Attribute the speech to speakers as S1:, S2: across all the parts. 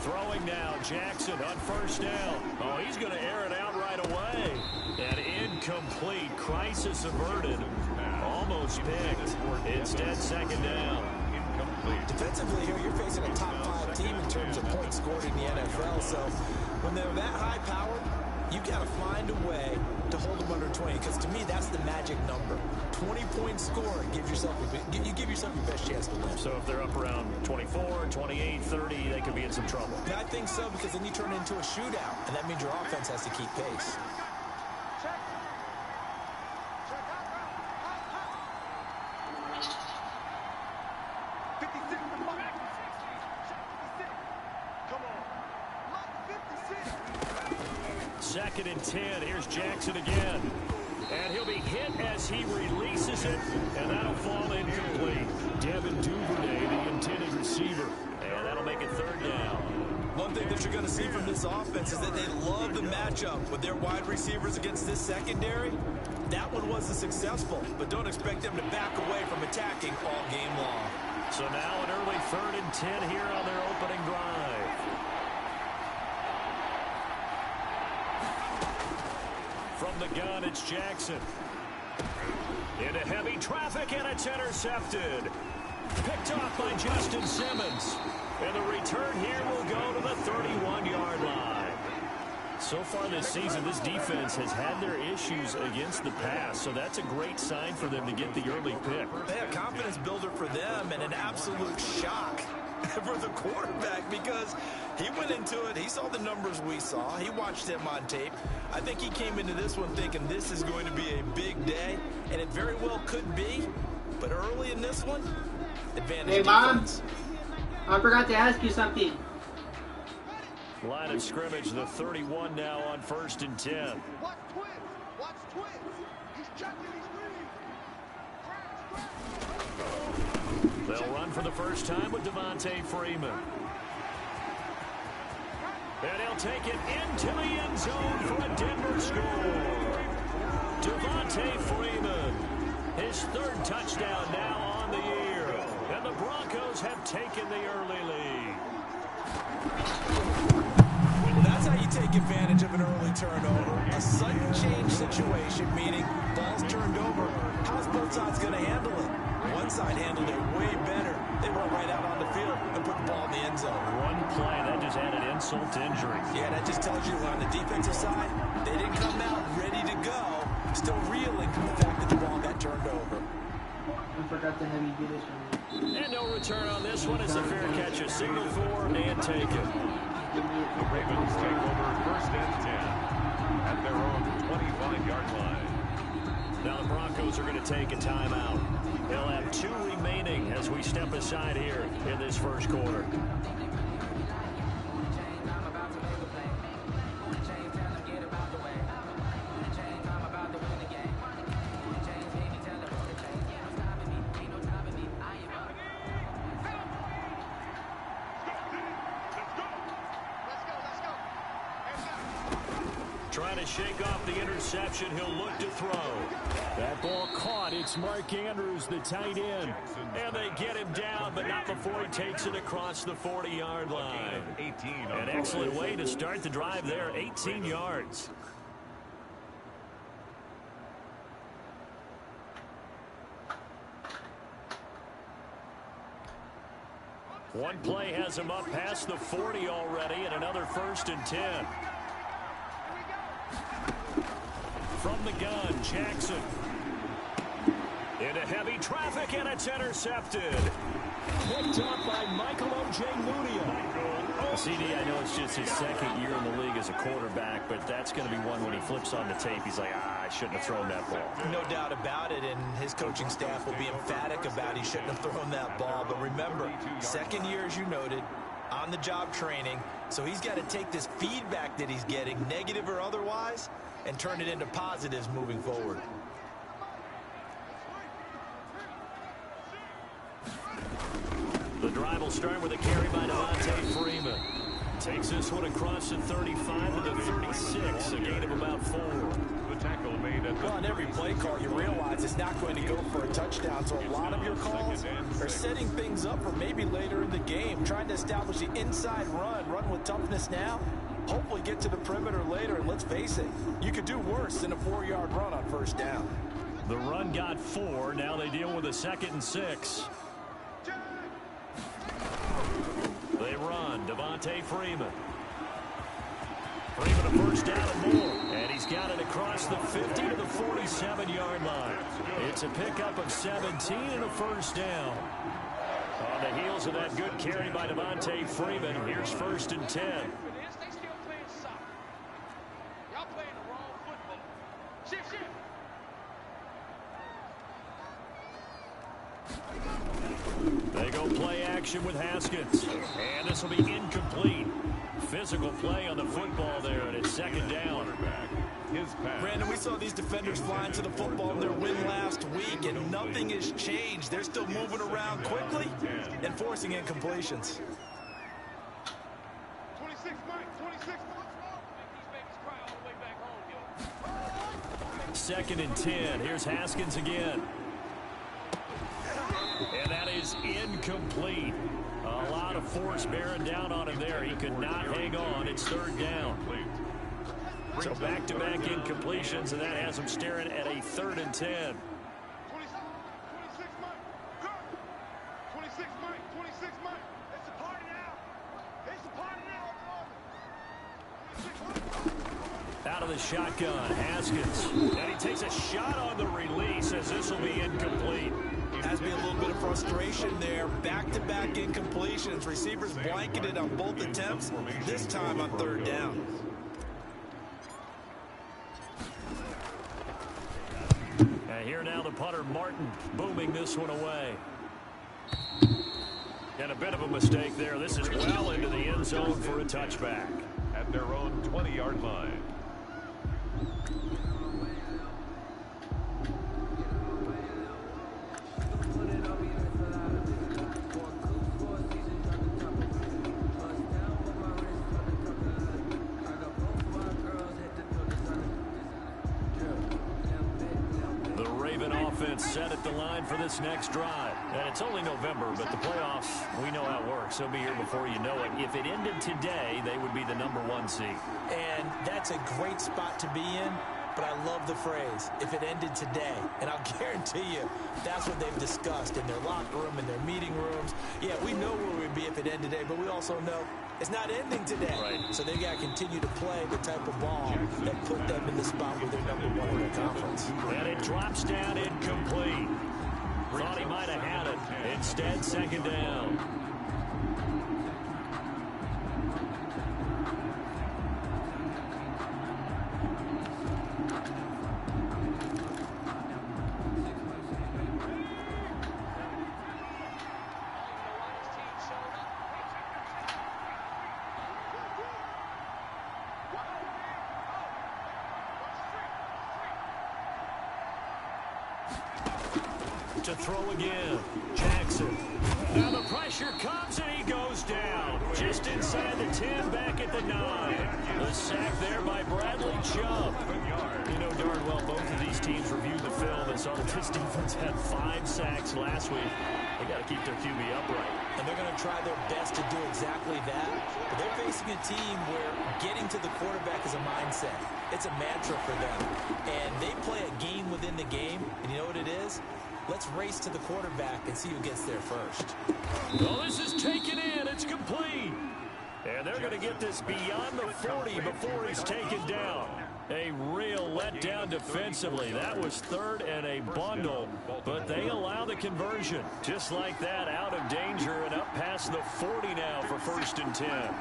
S1: Throwing now, Jackson on first down. Oh, he's going to air it out right away. And incomplete. Crisis averted. Almost picked. Instead, second down.
S2: Defensively here, you're facing a top 5 team in terms of points scored in the NFL. So when they're that high-powered, you got to find a way to hold them under 20, because to me, that's the magic number. 20-point score, you give yourself your best chance to win.
S1: So if they're up around 24, 28, 30, they could be in some trouble.
S2: And I think so, because then you turn it into a shootout, and that means your offense has to keep pace.
S1: Second and 10. Here's Jackson again. And he'll be hit as he releases it, and that'll fall incomplete. Devin Duvernay, the intended receiver. And that'll make it third down.
S2: One thing that you're going to see from this offense is that they love the matchup with their wide receivers against this secondary. That one wasn't successful, but don't expect them to back away from attacking all game long.
S1: So now an early third and 10 here on their opening drive. From the gun, it's Jackson. Into heavy traffic, and it's intercepted. Picked off by Justin Simmons. And the return here will go to the 31-yard line. So far this season, this defense has had their issues against the pass, so that's a great sign for them to get the early pick.
S2: Yeah, confidence builder for them, and an absolute shock for the quarterback, because he went into it, he saw the numbers we saw, he watched them on tape. I think he came into this one thinking this is going to be a big day, and it very well could be, but early in this one, advantage defense.
S3: Mom, I forgot to ask you something.
S1: Line of scrimmage, the 31 now on first and 10.
S4: Watch twins. Watch twins. He's checking his
S1: They'll run for the first time with Devontae Freeman. And he'll take it into the end zone for a Denver score. Devontae Freeman, his third touchdown now on the year. And the Broncos have taken the early lead.
S2: Well, that's how you take advantage of an early turnover. A sudden change situation, meaning ball's turned over. How's both sides going to handle it? One side handled it way better. They run right out on the field and put the ball in the end zone.
S1: One play, that just added insult to injury.
S2: Yeah, that just tells you on the defensive side, they didn't come out ready to go, still reeling from the fact that the ball got turned over.
S3: I forgot to have you do this one.
S1: And no return on this one. It's a fair catch. A signal for and take it.
S5: The Ravens take over first and 10 at their own 25-yard line.
S1: Now the Broncos are going to take a timeout. They'll have 2 remaining as we step aside here in this first quarter. Trying to shake off the interception. He'll look to throw. That ball caught. It's Mark Andrews, the tight end. And they get him down, but not before he takes it across the 40-yard line. An excellent way to start the drive there. 18 yards. One play has him up past the 40 already, and another first and 10. From the gun, Jackson. Into heavy traffic, and it's intercepted. Picked up by Michael Ojemudia. CD, I know it's just his second year in the league as a quarterback, but that's going to be one when he flips on the tape. He's like, I shouldn't have thrown that ball.
S2: No doubt about it, and his coaching staff will be emphatic about he shouldn't have thrown that ball. But remember, second year, as you noted, on-the-job training, so he's got to take this feedback that he's getting, negative or otherwise, and turn it into positives moving forward.
S1: The drive will start with a carry by Devontae Freeman. Takes this one across the 35 to the 36, a gain of about 4.
S5: tackle made at the
S2: Well, on every play call, you realize it's not going to go for a touchdown, so a lot of your calls are setting things up for maybe later in the game, trying to establish the inside run with toughness now, hopefully get to the perimeter later, and let's face it, you could do worse than a 4-yard run on first down.
S1: The run got 4. Now they deal with a 2nd and 6. They run. Devontae Freeman. Freeman a first down and more. And he's got it across the 50 to the 47-yard line. It's a pickup of 17 and a first down. On the heels of that good carry by Devontae Freeman, here's 1st and 10. They go play action with Haskins. And this will be incomplete. Physical play on the football there, and it's 2nd down.
S2: Brandon, we saw these defenders flying to the football in their win last week, and nothing has changed. They're still moving around quickly and forcing incompletions.
S4: 26, Mike, 26.
S1: 2nd and 10. Here's Haskins again. And that is incomplete. A lot of force bearing down on him there. He could not hang on. It's 3rd down. So back-to-back incompletions, and that has him staring at a 3rd and 10.
S4: 26, Mike. Go. 26, Mike. 26, Mike. It's a party now. It's a party now.
S1: Out of the shotgun, Haskins. And he takes a shot on the release as this will be incomplete.
S2: Has been a little bit of frustration there. Back-to-back incompletions. Receivers blanketed on both attempts, this time on 3rd down.
S1: And here now the punter, Martin, booming this one away. And a bit of a mistake there. This is well into the end zone for a touchback.
S5: At their own 20-yard line.
S1: Set at the line for this next drive. And it's only November, but the playoffs, we know how it works. They'll be here before you know it. If it ended today, they would be the #1 seed.
S2: And that's a great spot to be in, but I love the phrase, if it ended today. And I'll guarantee you, that's what they've discussed in their locker room, in their meeting rooms. Yeah, we know where we'd be if it ended today, but we also know it's not ending today.
S1: Right.
S2: So they've got to continue to play the type of ball that put them in the spot where they're #1 in the conference.
S1: And it drops down incomplete. Thought he might have had it. Instead, 2nd down. To throw again. Jackson. Now the pressure comes and he goes down. Just inside the 10, back at the 9. The sack there by Bradley Chubb. You know darn well both of these teams reviewed the film and saw that this defense had 5 sacks last week. They got to keep their QB upright.
S2: And they're going to try their best to do exactly that. But they're facing a team where getting to the quarterback is a mindset. It's a mantra for them. And they play a game within the game. And you know what it is? Let's race to the quarterback and see who gets there first.
S1: Well, this is taken in. It's complete. And they're going to get this beyond the 40 before he's taken down. A real letdown defensively. That was 3rd and a bundle, but they allow the conversion. Just like that, out of danger and up past the 40 now for 1st and 10.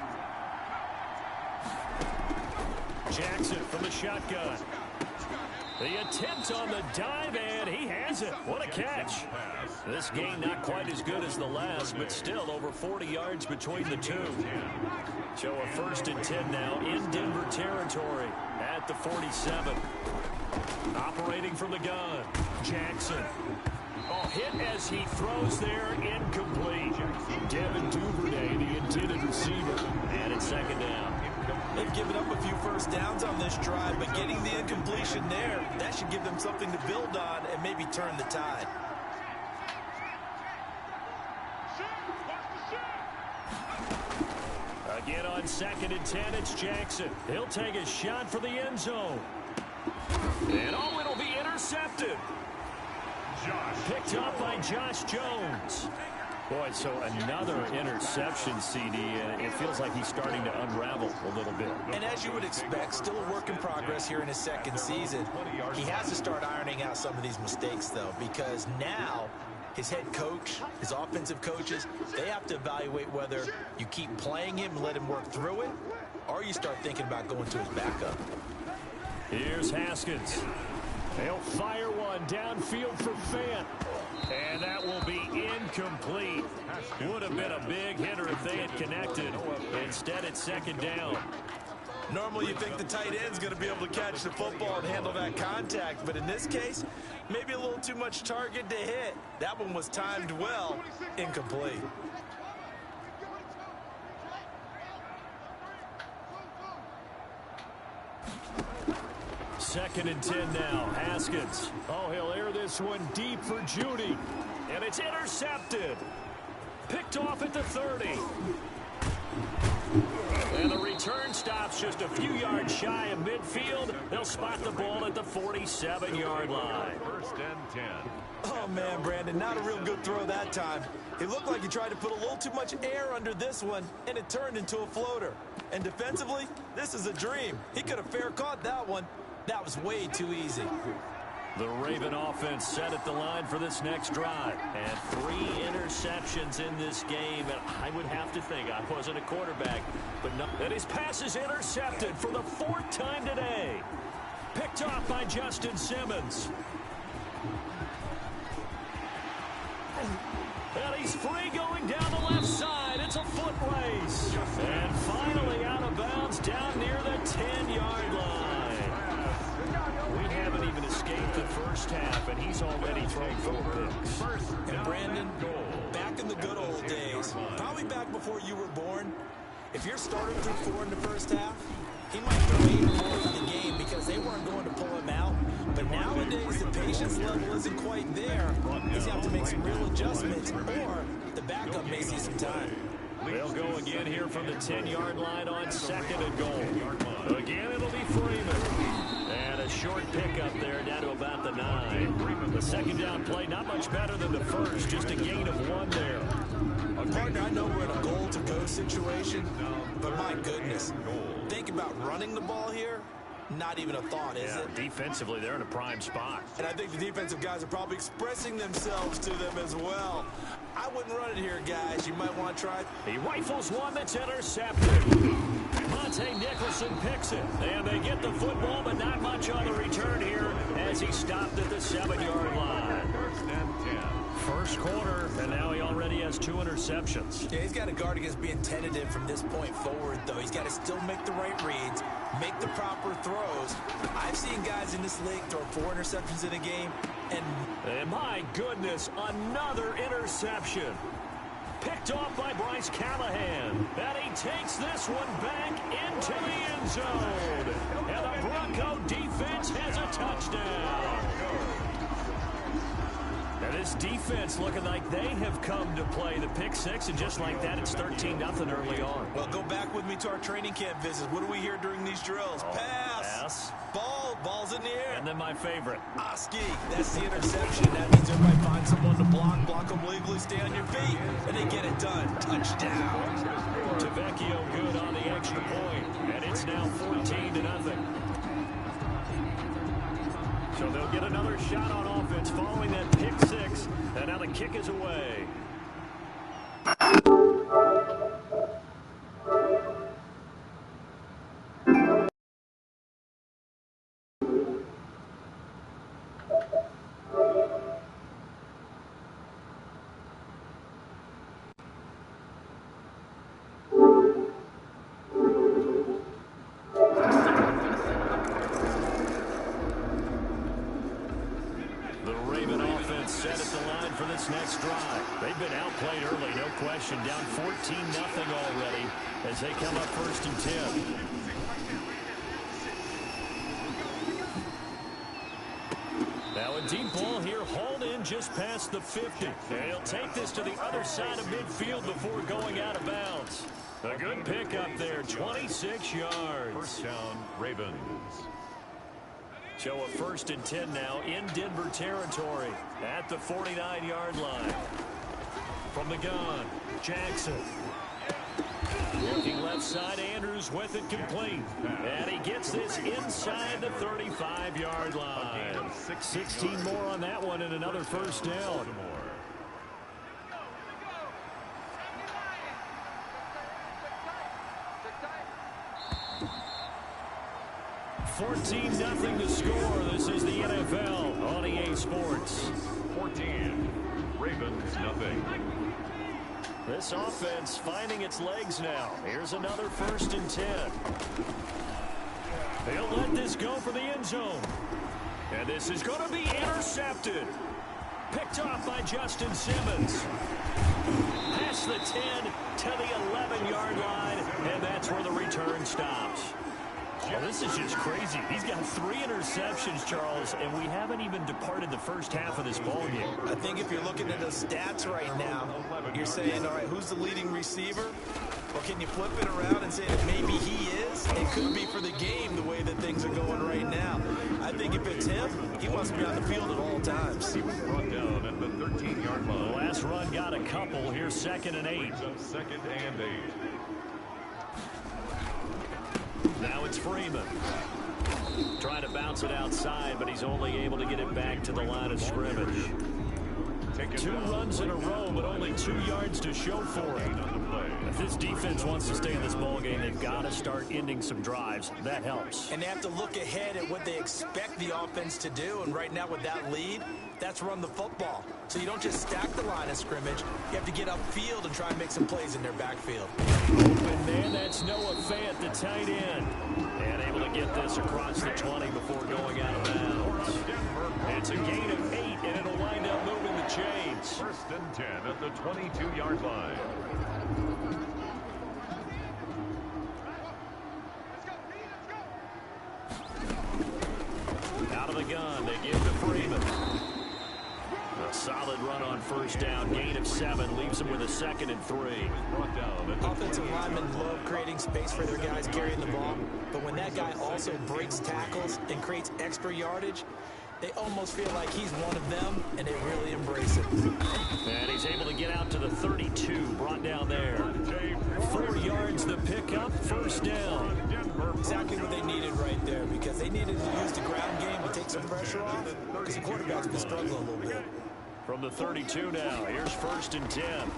S1: Jackson from the shotgun. The attempt on the dive, and he has it. What a catch. This game not quite as good as the last, but still over 40 yards between the two. So a 1st and 10 now in Denver territory at the 47. Operating from the gun, Jackson. Oh, hit as he throws there, incomplete. Devin Duvernay, the intended receiver, and it's 2nd down.
S2: They've given up a few first downs on this drive, but getting the incompletion there, that should give them something to build on and maybe turn the tide.
S1: Again on 2nd and 10, it's Jackson. He'll take a shot for the end zone. And oh, it'll be intercepted. Picked up by Josh Jones. Boy, so another interception, CD, and it feels like he's starting to unravel a little bit.
S2: And as you would expect, still a work in progress here in his second season. He has to start ironing out some of these mistakes, though, because now his head coach, his offensive coaches, they have to evaluate whether you keep playing him and let him work through it, or you start thinking about going to his backup.
S1: Here's Haskins. They'll fire one downfield for Fant. And that will be incomplete. Would have been a big hitter if they had connected. Instead, it's 2nd down.
S2: Normally, you think the tight end's going to be able to catch the football and handle that contact. But in this case, maybe a little too much target to hit. That one was timed well. Incomplete.
S1: Second and 10 now. Haskins. Oh, he'll air this one deep for Judy. And it's intercepted. Picked off at the 30. And the return stops just a few yards shy of midfield. They'll spot the ball at the 47-yard line.
S5: 1st and 10.
S2: Oh, man, Brandon, not a real good throw that time. It looked like he tried to put a little too much air under this one, and it turned into a floater. And defensively, this is a dream. He could have fair caught that one. That was way too easy.
S1: The Raven offense set at the line for this next drive. And 3 interceptions in this game. And I would have to think, I wasn't a quarterback, but no, that his pass is intercepted for the 4th time today. Picked off by Justin Simmons. And he's free going down the left side. It's a foot race. And finally out of bounds down near the 10-yard line. We haven't even escaped the first half, and he's already thrown 4 picks.
S2: And Brandon, back in the good old days, probably back before you were born, if your starter threw 4 in the first half, he might throw 8 or more for the game because they weren't going to pull him out. But nowadays, the patience level isn't quite there. He's going to have to make some real adjustments, or the backup may see some time.
S1: They'll go again here from the 10-yard line on 2nd and goal. Again, it'll be Freeman. And a short pickup there down to about the 9. The 2nd down play, not much better than the first, just a gain of 1 there.
S2: Partner, I know we're in a goal-to-go situation, but my goodness, think about running the ball here. Not even a thought, is it?
S1: Defensively, they're in a prime spot.
S2: And I think the defensive guys are probably expressing themselves to them as well. I wouldn't run it here, guys. You might want to try.
S1: He rifles one that's intercepted. Monte Nicholson picks it. And they get the football, but not much on the return here as he stopped at the 7-yard line.
S5: 1st and 10.
S1: First quarter, and now he already has 2 interceptions.
S2: Yeah, he's got to guard against being tentative from this point forward, though. He's got to still make the right reads, make the proper throws. I've seen guys in this league throw 4 interceptions in a game,
S1: and my goodness, another interception. Picked off by Bryce Callahan. And he takes this one back into the end zone. And the Bronco defense has a touchdown. And this defense looking like they have come to play the pick 6, and just like that, it's 13-0 early on.
S2: Well, go back with me to our training camp visits. What do we hear during these drills? Pass. Ball's in the air.
S1: And then my favorite.
S2: Oski, that's the interception. That means everybody finds someone to block them legally, stay on your feet, and they get it done. Touchdown.
S1: Tavecchio good on the extra point, and it's now 14-0. So they'll get another shot on offense following that pick 6, and now the kick is away. Set at the line for this next next drive. They've been outplayed early, no question. Down 14-0 already as they come up 1st and 10. Now a deep ball here, hauled in just past the 50. And he'll take this to the other side of midfield before going out of bounds. A good pickup there, 26 yards.
S5: First down, Ravens.
S1: So a 1st and 10 now in Denver territory at the 49-yard line. From the gun, Jackson. Looking left side, Andrews with it complete. And he gets this inside the 35-yard line. 16 more on that one and another first down. 14-0 to score. This is the NFL on EA Sports.
S5: 14, Ravens nothing.
S1: This offense finding its legs now. Here's another 1st and 10. They'll let this go for the end zone. And this is going to be intercepted. Picked off by Justin Simmons. Past the 10 to the 11-yard line, and that's where the return stops. Well, this is just crazy. He's got 3 interceptions, Charles, and we haven't even departed the first half of this ballgame.
S2: I think if you're looking at the stats right now, you're saying, all right, who's the leading receiver? Or can you flip it around and say that maybe he is? It could be for the game the way that things are going right now. I think if it's him, he wants to be on the field at all times.
S5: He was brought down at the 13-yard line.
S1: The last run got a couple. Here's 2nd and 8.
S5: 2nd and 8.
S1: Now it's Freeman. Trying to bounce it outside, but he's only able to get it back to the line of scrimmage. 2 runs in a row, but only 2 yards to show for it. If this defense wants to stay in this ballgame, they've got to start ending some drives. That helps.
S2: And they have to look ahead at what they expect the offense to do. And right now with that lead, that's run the football. So you don't just stack the line of scrimmage. You have to get upfield and try and make some plays in their backfield.
S1: Open man, that's Noah Fant, the tight end. And able to get this across the 20 before going out of bounds. It's a gain of 8, and it'll wind up moving the chains.
S5: 1st and 10 at the 22-yard line.
S1: Out of the gun, they give to Freeman. A solid run on 1st down, gain of 7, leaves them with a 2nd and 3.
S5: Brought down at the
S2: Offensive linemen love creating space for their guys carrying the ball, but when that guy also breaks tackles and creates extra yardage, they almost feel like he's one of them, and they really embrace it.
S1: And he's able to get out to the 32, brought down there. 4 yards the pickup, 1st down.
S2: Exactly what they needed right there, because they needed to use the ground game to take some pressure off, because the quarterback's been struggling a little bit.
S1: From the 32 now, here's 1st and 10.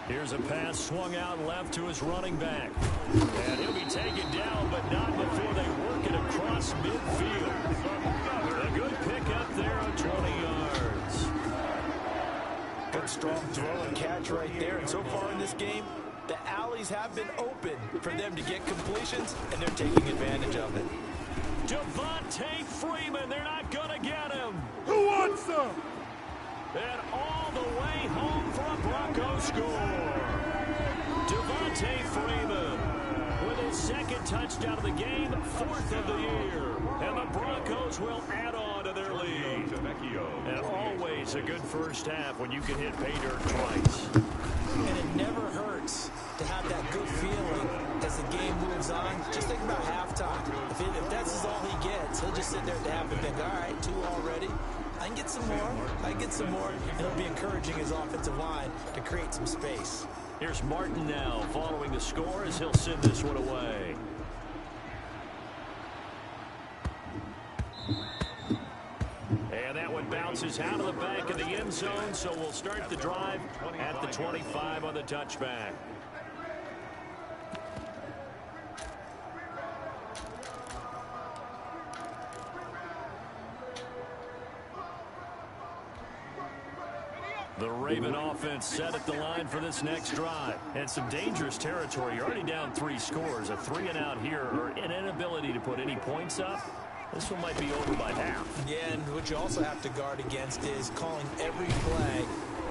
S1: Here's a pass swung out left to his running back. And he'll be taken down, but not before they work it across midfield. A good pickup there on 20 yards.
S2: Good strong throw and catch right there. And so far in this game, the alleys have been open for them to get completions, and they're taking advantage of it.
S1: Devontae Freeman, they're not going to get him.
S4: Who wants some?
S1: And all the way home for a Bronco score. Devontae Freeman with his 2nd touchdown of the game, 4th of the year. And the Broncos will add on to their lead. And always a good first half when you can hit pay dirt twice.
S2: And it never hurts to have that good feeling as the game moves on. Just think about halftime. If that's all he gets, he'll just sit there at the half and think, all right, 2 already. I can get some more. I can get some more. And he'll be encouraging his offensive line to create some space.
S1: Here's Martin now following the score as he'll send this one away. And that one bounces out of the back of the end zone, so we'll start the drive at the 25 on the touchback. The Raven offense set at the line for this next drive. And some dangerous territory. You're already down 3 scores. A 3-and-out here, or an inability to put any points up. This one might be over by half.
S2: Yeah, and what you also have to guard against is calling every play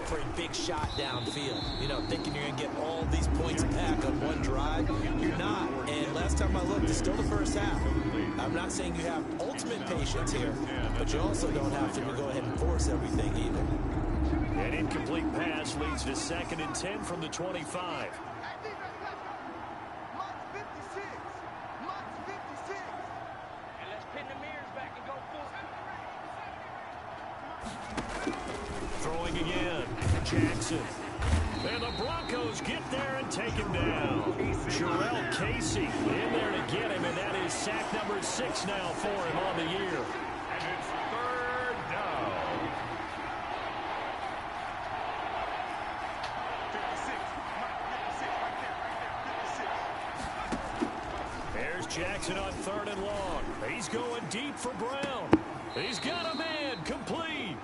S2: for a big shot downfield. You know, thinking you're going to get all these points back on one drive. You're not. And last time I looked, it's still the first half. I'm not saying you have ultimate patience here, but you also don't have to go ahead and force everything either.
S1: An incomplete pass leads to 2nd and 10 from the 25. Throwing again, Jackson. And the Broncos get there and take him down. Jarrell Casey in there to get him, and that is sack number 6 now for him on the year.
S5: And it's 3rd down.
S4: 56,
S1: There's Jackson on 3rd and long. He's going deep for Brown. He's got a man complete.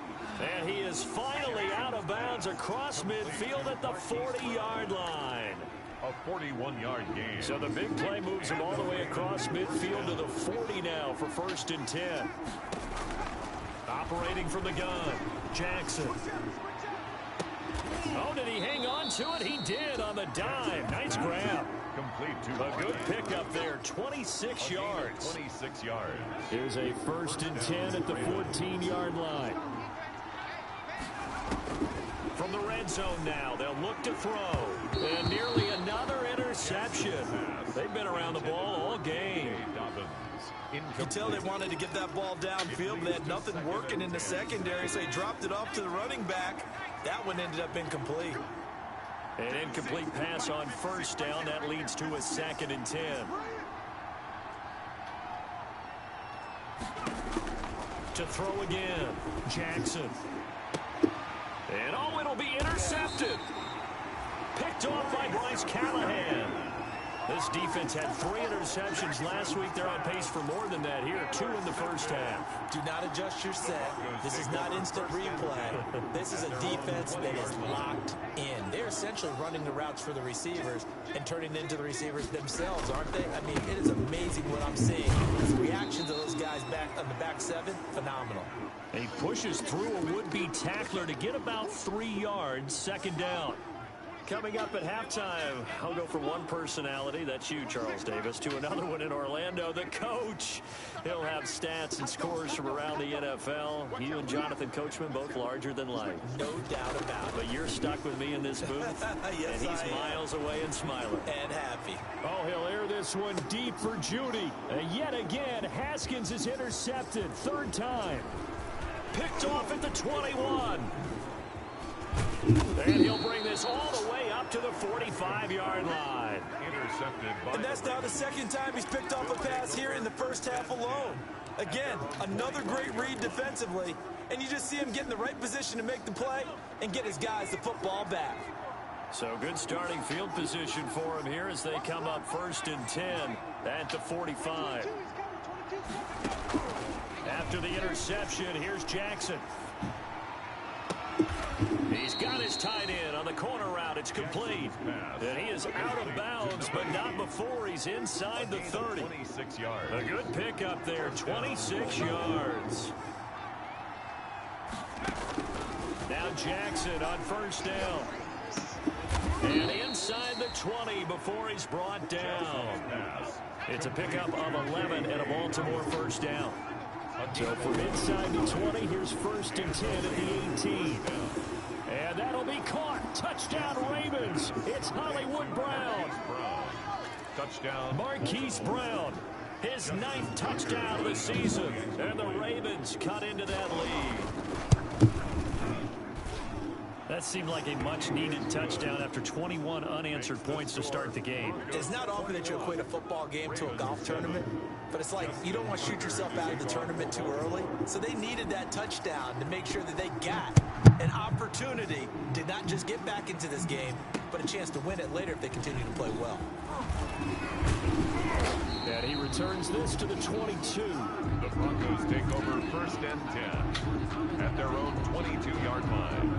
S1: And he is finally out of bounds across midfield at the 40-yard line.
S5: A 41-yard gain.
S1: So the big play moves him all the way across midfield to the 40 now for 1st and 10. Operating from the gun, Jackson. Oh, did he hang on to it? He did on the dime. Nice grab.
S5: Complete to
S1: A good pickup there, 26 yards.
S5: 26 yards.
S1: Here's a 1st and 10 at the 14-yard line. From the red zone now, they'll look to throw. And nearly another interception. They've been around the ball all game.
S2: You can tell they wanted to get that ball downfield, but they had nothing working in the secondary, so they dropped it off to the running back. That one ended up incomplete.
S1: An incomplete pass on 1st down. That leads to a 2nd and 10. To throw again, Jackson. And oh, it'll be intercepted. Picked off by Bryce Callahan. This defense had 3 interceptions last week. They're on pace for more than that here. 2 in the first half.
S2: Do not adjust your set. This is not instant replay. This is a defense that is locked in. They're essentially running the routes for the receivers and turning into the receivers themselves, aren't they? I mean, it is amazing what I'm seeing. The reactions of those guys back on the back 7, phenomenal.
S1: He pushes through a would-be tackler to get about 3 yards. 2nd down. Coming up at halftime, I'll go from one personality, that's you, Charles Davis, to another one in Orlando, the coach. He'll have stats and scores from around the NFL. You and Jonathan Coachman, both larger than life.
S2: No doubt about it.
S1: But you're stuck with me in this booth,
S2: Yes,
S1: and he's
S2: I am.
S1: miles away and smiling.
S2: And happy.
S1: Oh, he'll air this one deep for Judy. And yet again, Haskins is intercepted, 3rd time. Picked off at the 21. And he'll bring this all the way up to the 45-yard line.
S5: Intercepted by
S2: And that's now the 2nd time he's picked off a pass here in the first half alone. Again, another great read defensively, and you just see him get in the right position to make the play and get his guys the football back.
S1: So good starting field position for him here as they come up 1st and 10 at the 45. After the interception, here's Jackson. He's got his tight end on the corner route. It's complete. And he is out of bounds, but not before he's inside the 30.
S5: 26 yards.
S1: A good pickup there, 26 yards. Now Jackson on 1st down. And inside the 20 before he's brought down. It's a pickup of 11 and a Baltimore 1st down. So from inside the 20, here's 1st and 10 at the 18. And that'll be caught. Touchdown Ravens. It's Hollywood Brown.
S5: Touchdown.
S1: Marquise Brown. His 9th touchdown of the season. And the Ravens cut into that lead. That seemed like a much-needed touchdown after 21 unanswered points to start the game.
S2: It's not often that you equate a football game to a golf tournament, but it's like you don't want to shoot yourself out of the tournament too early. So they needed that touchdown to make sure that they got an opportunity to not just get back into this game, but a chance to win it later if they continue to play well.
S1: And he returns this to the 22.
S5: The Broncos take over 1st and 10 at their own 22-yard line.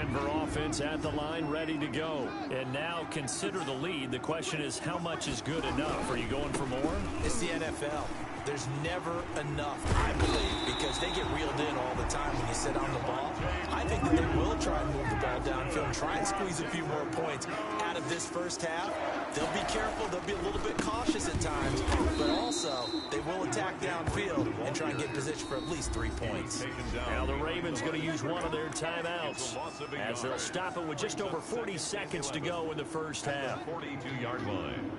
S1: Denver offense at the line, ready to go. And now consider the lead. The question is, how much is good enough? Are you going for more?
S2: It's the NFL. There's never enough, I believe, because they get reeled in all the time when you sit on the ball. I think that they will try and move the ball downfield and try and squeeze a few more points out of this first half. They'll be careful. They'll be a little bit cautious at times, but also they will attack downfield and try and get position for at least 3 points.
S1: Now the Ravens going to use one of their timeouts as they'll stop it with just over 40 seconds to go in the first half.
S5: 42-yard line.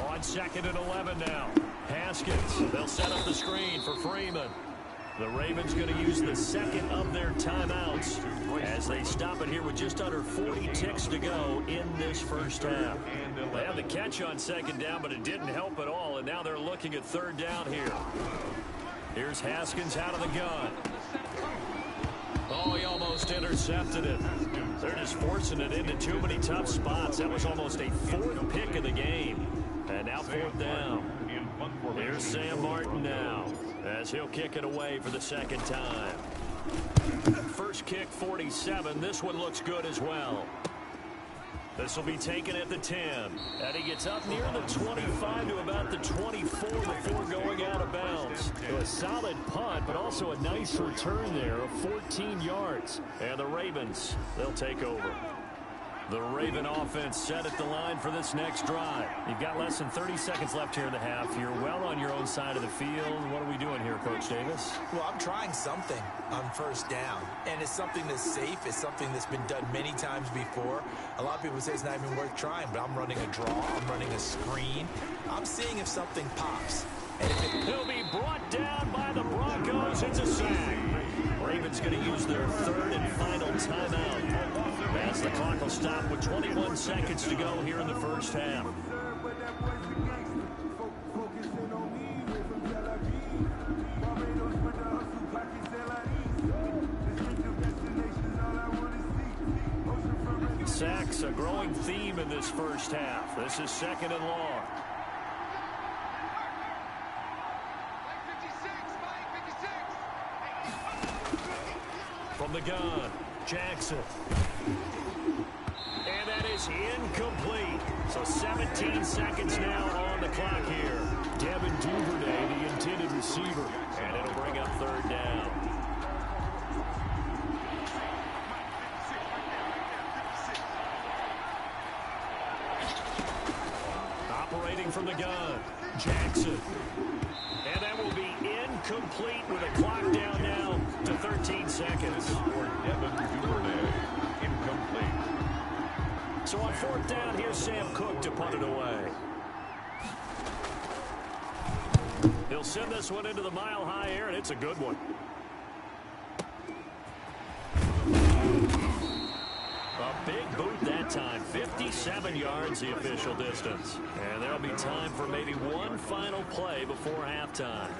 S1: On 2nd and 11 now. Haskins, they'll set up the screen for Freeman. The Ravens going to use the second of their timeouts as they stop it here with just under 40 ticks to go in this first half. They had the catch on 2nd down, but it didn't help at all, and now they're looking at 3rd down here. Here's Haskins out of the gun. Oh, he almost intercepted it. They're just forcing it into too many tough spots. That was almost a 4th pick of the game. And now 4th down. Here's Sam Martin now as he'll kick it away for the 2nd time. First kick, 47. This one looks good as well. This will be taken at the 10. And he gets up near the 25 to about the 24 before going out of bounds. So a solid punt, but also a nice return there of 14 yards. And the Ravens, they'll take over. The Raven offense set at the line for this next drive. You've got less than 30 seconds left here in the half. You're well on your own side of the field. What are we doing here, Coach Davis?
S2: Well, I'm trying something on 1st down, and it's something that's safe. It's something that's been done many times before. A lot of people say it's not even worth trying, but I'm running a draw. I'm running a screen. I'm seeing if something pops. And if it...
S1: He'll be brought down by the Broncos. It's a sack. Ravens going to use their 3rd and final timeout. As the clock will stop with 21 seconds to go here in the first half. Sacks, a growing theme in this first half. This is 2nd and long. From the gun, Jackson. And that is incomplete. So 17 seconds now on the clock here. Devin Duvernay, the intended receiver. And it'll bring up 3rd down. Operating from the gun, Jackson. And that will be incomplete with a clock down now to 13 seconds.
S5: For Devin Duvernay, incomplete.
S1: So on 4th down, here's Sam Cook to punt it away. He'll send this one into the mile-high air, and it's a good one. A big boot that time. 57 yards the official distance. And there'll be time for maybe one final play before halftime.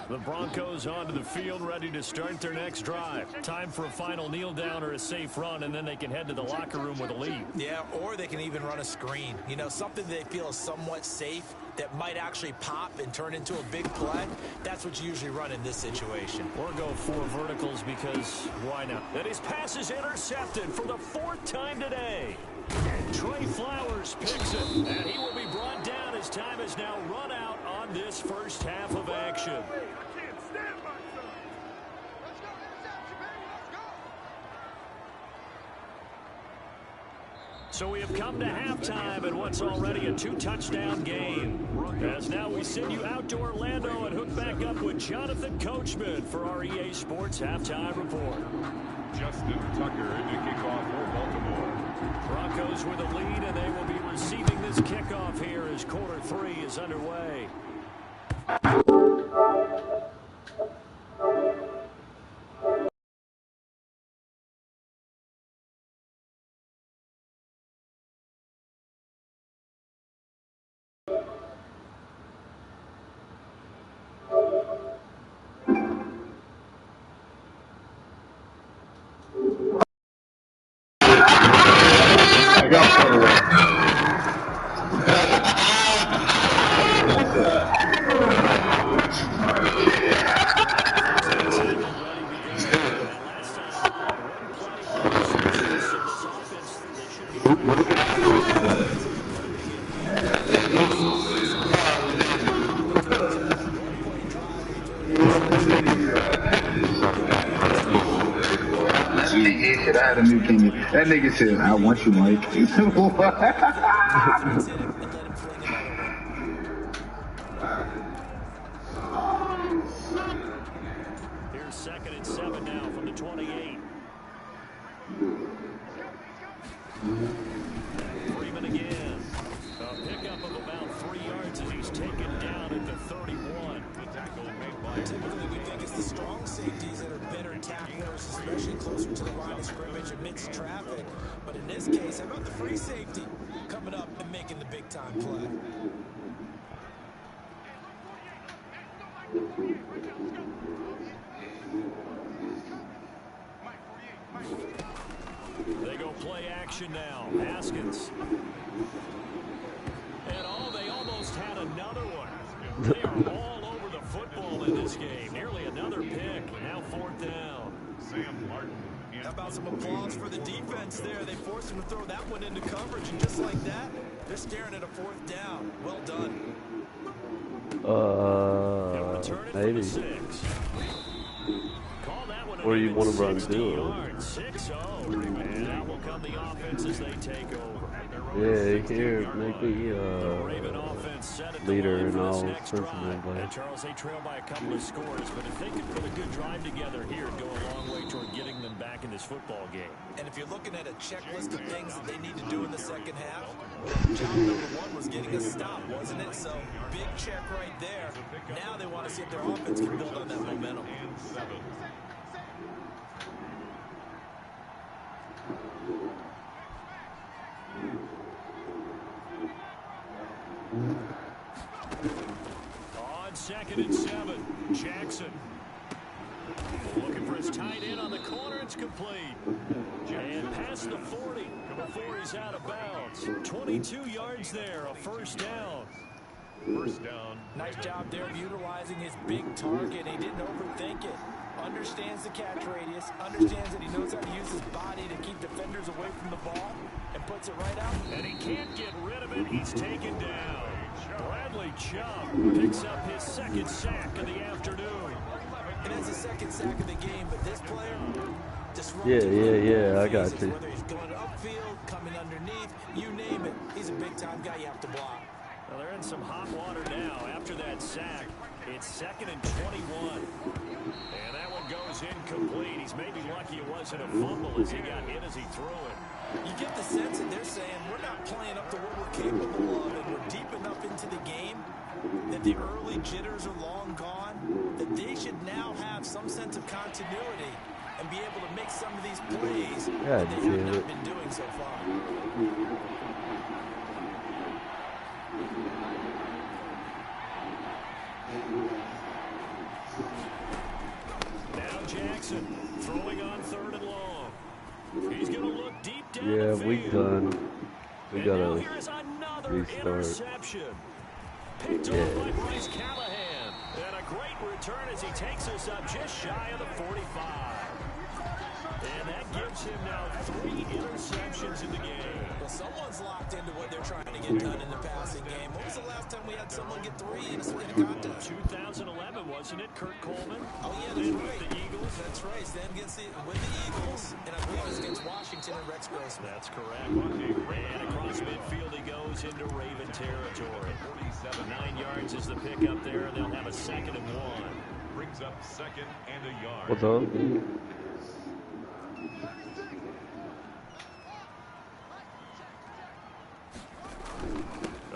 S1: The Broncos onto the field, ready to start their next drive. Time for a final kneel down or a safe run, and then they can head to the locker room with a lead.
S2: Yeah, or they can even run a screen. You know, something they feel is somewhat safe that might actually pop and turn into a big play. That's what you usually run in this situation.
S1: Or go 4 verticals because why not? And his pass is intercepted for the 4th time today. Trey Flowers picks it, and he will be brought down as time is now run out on this first half of action. So we have come to halftime in what's already a 2-touchdown game. As now we send you out to Orlando and hook back up with Jonathan Coachman for our EA Sports Halftime Report.
S5: Justin Tucker to kick off for Baltimore.
S1: Broncos with a lead, and they will be receiving this kickoff here as quarter 3 is underway.
S6: shit, I had a new king. That nigga said, I want you, Mike.
S1: Here's 2nd and 7 now from the 28. Freeman again. A pickup of about 3 yards as he's taken down at the 31.
S5: The tackle made by
S2: Typically, we think it's the strong safeties that are better tacklers, especially closer to the line of scrimmage amidst traffic. But in this case, how about the free safety coming up and making the big-time play?
S1: They go play action now. Haskins. And they almost had another one. They are all over the football in this game. Nearly another pick. Now 4th down.
S5: Sam Martin.
S2: How about some applause for the defense there? They forced him to throw that one into coverage, and just like that, they're staring at a 4th down. Well done.
S7: Maybe. Or you want to run through
S1: 6-0. And that will come the offense as they take over.
S7: Yeah, here, make me leader and all
S1: offensive and Charles, they trail by a couple of scores, but if they can put a good drive together here, it'd go a long way toward getting them back in this football game.
S2: And if you're looking at a checklist of things that they need to do in the second half, job number 1 was getting a stop, wasn't it? So, big check right there. Now they want to see if their offense can build on that momentum.
S1: On 2nd and 7, Jackson. Looking for his tight end on the corner. It's complete. And past the 40 before he's out of bounds. 22 yards there, a 1st down.
S5: 1st down.
S2: Nice job there of utilizing his big target. He didn't overthink it. Understands the catch radius. Understands that he knows how to use his body to keep defenders away from the ball. And puts it right out.
S1: And he can't get rid of it. He's taken down. Bradley Chubb picks up his 2nd sack of the afternoon.
S2: And that's the 2nd sack of the game. But this player,
S7: yeah, I got you.
S2: Whether he's going upfield, coming underneath, you name it. He's a big-time guy you have to block.
S1: Well, they're in some hot water now after that sack. It's 2nd and 21. And that one goes incomplete. He's maybe lucky it wasn't a fumble as he got hit as he threw it.
S2: You get the sense that they're saying we're not playing up to what we're capable of, and we're deep enough into the game that the early jitters are long gone, that they should now have some sense of continuity and be able to make some of these plays that they have not been doing so far.
S1: Now Jackson throwing on 3rd and long. He's going to look deep down
S7: Yeah,
S1: the field.
S7: we done. We got to
S1: here's another
S7: restart.
S1: Interception. Picked off by Bryce Callahan. And a great return as he takes us up just shy of the 45. And that gives him now 3 interceptions in the game.
S2: Well, someone's locked into what they're trying to get done in the passing game. When was the last time we had someone get 3 in a contest?
S1: 2011, wasn't it? Kurt Coleman.
S2: Oh, yeah, that's right.
S1: With the Eagles.
S2: That's right. Then with the Eagles. And I believe it was against Washington and Rex Grossman.
S1: That's correct. And across midfield he goes into Raven territory. 9 yards is the pickup there, and they'll have a 2nd and 1.
S5: Brings up 2nd and a yard.
S7: What's up?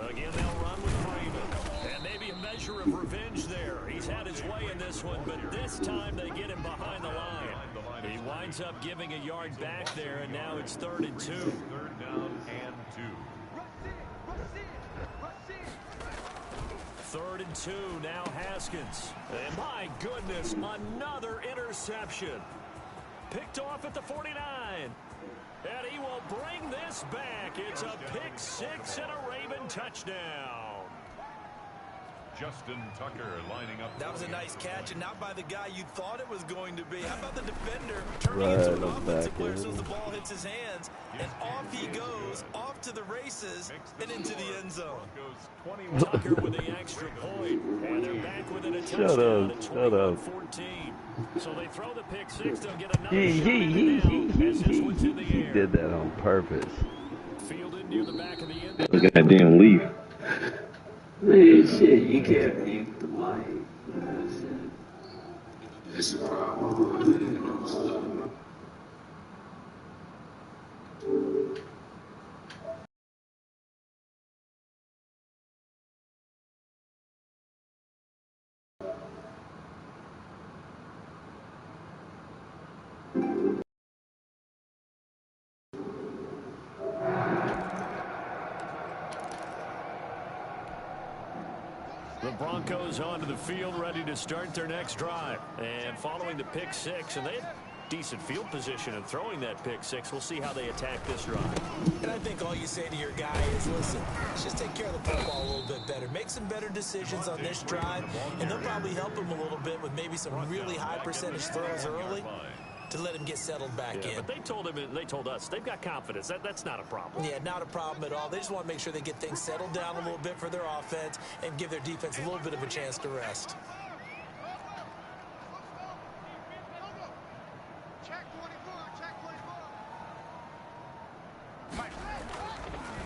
S1: Again, they'll run with Freeman. And maybe a measure of revenge there. He's had his way in this one, but this time they get him behind the line. He winds up giving a yard back there, and now it's 3rd and 2.
S5: 3rd down and 2.
S1: 3rd and 2, now Haskins. And my goodness, another interception. Picked off at the 49. And he will bring this back. It's a pick 6 and a Raven touchdown.
S5: Justin Tucker lining up.
S2: That was a nice catch, and not by the guy you thought it was going to be. How about the defender turning
S7: Right,
S2: into an
S7: I'm
S2: offensive
S7: back
S2: player
S7: in.
S2: so the ball hits his hands, and off he goes, off to the races, and into the end zone.
S1: Tucker with the extra point, and they're back within a
S7: Shut
S1: touchdown
S7: up,
S1: at
S7: shut up.
S1: 21-14. So they throw the pick six. They'll get another
S7: He
S1: shot at it now as this one's in the air.
S7: did that on purpose.
S1: Fielded near the back of the end.
S6: Look at that damn leaf.
S8: Man, shit, you can't make the light. It's a problem.
S1: The Broncos onto the field, ready to start their next drive. And following the pick six, and they had decent field position in throwing that pick six. We'll see how they attack this drive.
S2: And I think all you say to your guy is, listen, let's just take care of the football a little bit better. Make some better decisions on this drive, and they'll probably help him a little bit with maybe some really high percentage throws early to let him get settled back in.
S1: But they told him, and they told us, they've got confidence. That's not a problem.
S2: Yeah, not a problem at all. They just want to make sure they get things settled down a little bit for their offense and give their defense a little bit of a chance to rest.
S4: Check 24, check 24.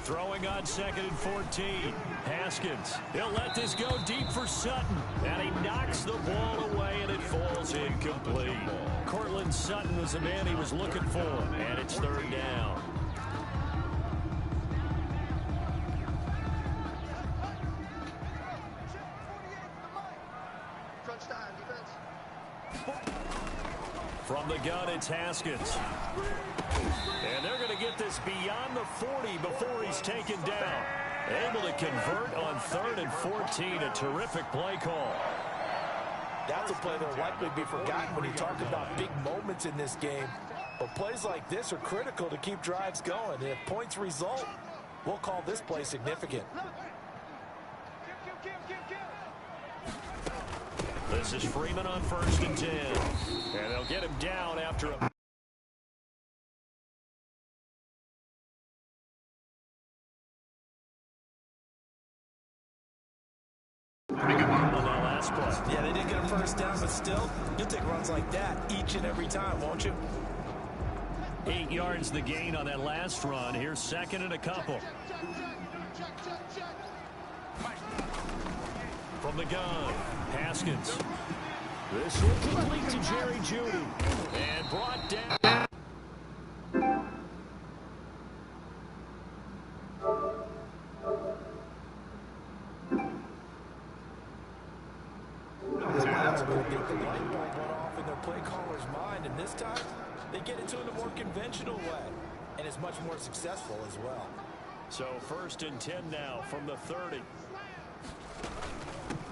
S1: Throwing on 2nd and 14. Haskins. He'll let this go deep for Sutton. And he knocks the ball away, and it falls incomplete. Cortland Sutton was the man he was looking for. And it's 3rd down. From the gun, it's Haskins. And they're going to get this beyond the 40 before he's taken down. Able to convert on 3rd and 14. A terrific play call.
S2: That's a play that will likely be forgotten when you talk about big moments in this game. But plays like this are critical to keep drives going. And if points result, we'll call this play significant.
S1: This is Freeman on 1st and 10. And they'll get him down after a... on that last play.
S2: Yeah, they did get a first down, but still, you'll take runs like that each and every time, won't you?
S1: 8 yards the gain on that last run. Here's 2nd and a couple. From the gun, Haskins. This will complete to Jerry Jeudy. And brought down.
S2: The light bulb went off in their play caller's mind, and this time they get into it in a more conventional way, and it's much more successful as well.
S1: So 1st and 10 now from the 30.